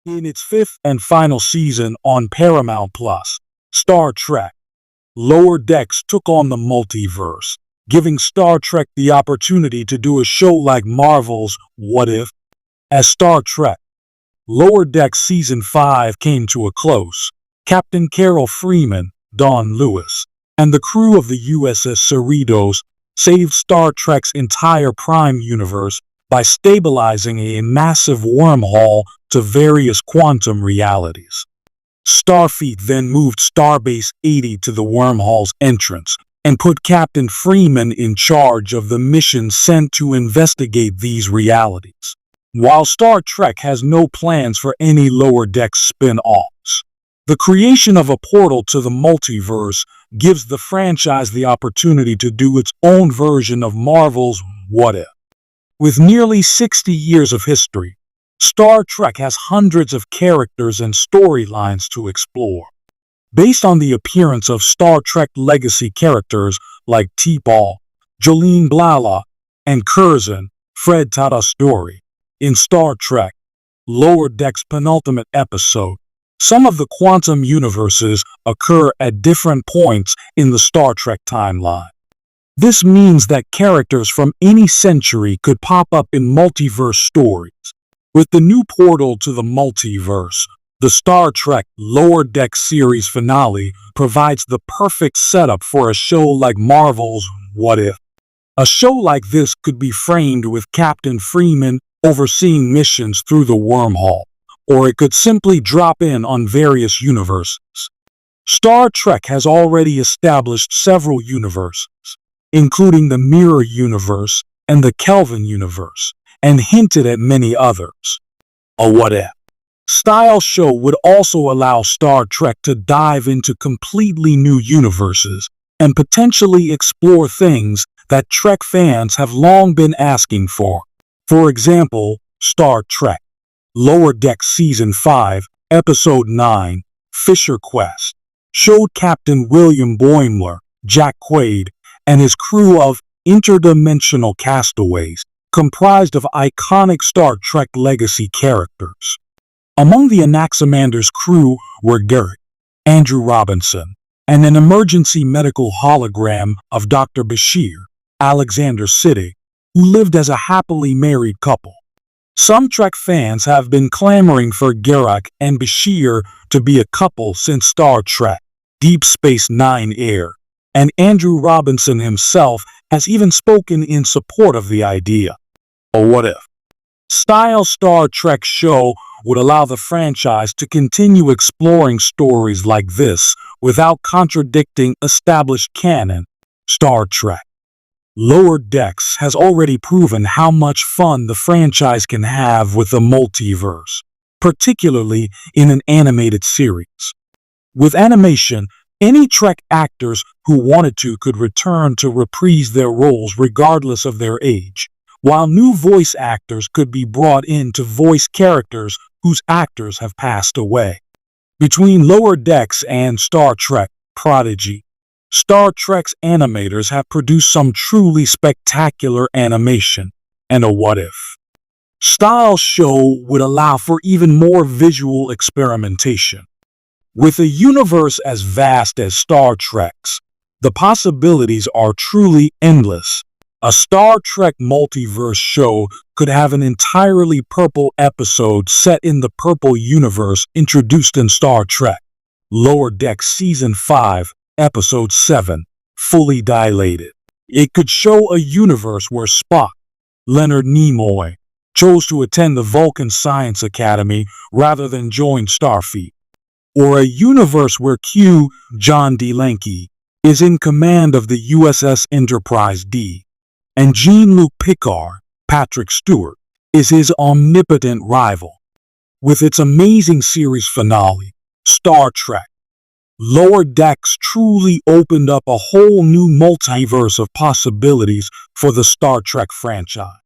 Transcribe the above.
In its fifth and final season on Paramount Plus, Star Trek Lower Decks took on the multiverse, giving Star Trek the opportunity to do a show like Marvel's What If? As Star Trek Lower Decks Season 5 came to a close, Captain Carol Freeman, Don Lewis, and the crew of the USS Cerritos saved Star Trek's entire Prime universe by stabilizing a massive wormhole to various quantum realities. Starfleet then moved Starbase 80 to the wormhole's entrance and put Captain Freeman in charge of the mission sent to investigate these realities. While Star Trek has no plans for any Lower Decks spin-offs, the creation of a portal to the multiverse gives the franchise the opportunity to do its own version of Marvel's What If? With nearly 60 years of history, Star Trek has hundreds of characters and storylines to explore. Based on the appearance of Star Trek legacy characters like T'Pol, Jolene Blalock, and Curzon, Fred Tatasciore, in Star Trek Lower Decks' penultimate episode, some of the quantum universes occur at different points in the Star Trek timeline. This means that characters from any century could pop up in multiverse stories. With the new portal to the multiverse, the Star Trek Lower Decks series finale provides the perfect setup for a show like Marvel's What If? A show like this could be framed with Captain Freeman overseeing missions through the wormhole, or it could simply drop in on various universes. Star Trek has already established several universes, including the Mirror Universe and the Kelvin Universe, and hinted at many others. A What If? Style show would also allow Star Trek to dive into completely new universes and potentially explore things that Trek fans have long been asking for. For example, Star Trek Lower Decks Season 5, Episode 9, Fisher Quest, showed Captain William Boimler, Jack Quaid, and his crew of interdimensional castaways, comprised of iconic Star Trek legacy characters. Among the Anaximander's crew were Garak, Andrew Robinson, and an emergency medical hologram of Dr. Bashir, Alexander Siddig, who lived as a happily married couple. Some Trek fans have been clamoring for Garak and Bashir to be a couple since Star Trek Deep Space Nine aired, and Andrew Robinson himself has even spoken in support of the idea. A What If? Style Star Trek show would allow the franchise to continue exploring stories like this without contradicting established canon. Star Trek Lower Decks has already proven how much fun the franchise can have with the multiverse, particularly in an animated series. With animation, any Trek actors who wanted to could return to reprise their roles regardless of their age, while new voice actors could be brought in to voice characters whose actors have passed away. Between Lower Decks and Star Trek Prodigy, Star Trek's animators have produced some truly spectacular animation. And a What If? Style show would allow for even more visual experimentation. With a universe as vast as Star Trek's, the possibilities are truly endless. A Star Trek multiverse show could have an entirely purple episode set in the purple universe introduced in Star Trek Lower Decks Season 5, Episode 7, Fully Dilated. It could show a universe where Spock, Leonard Nimoy, chose to attend the Vulcan Science Academy rather than join Starfleet. Or a universe where Q, John D. Lanke, is in command of the USS Enterprise D, and Jean-Luc Picard, Patrick Stewart, is his omnipotent rival. With its amazing series finale, Star Trek Lower Decks truly opened up a whole new multiverse of possibilities for the Star Trek franchise.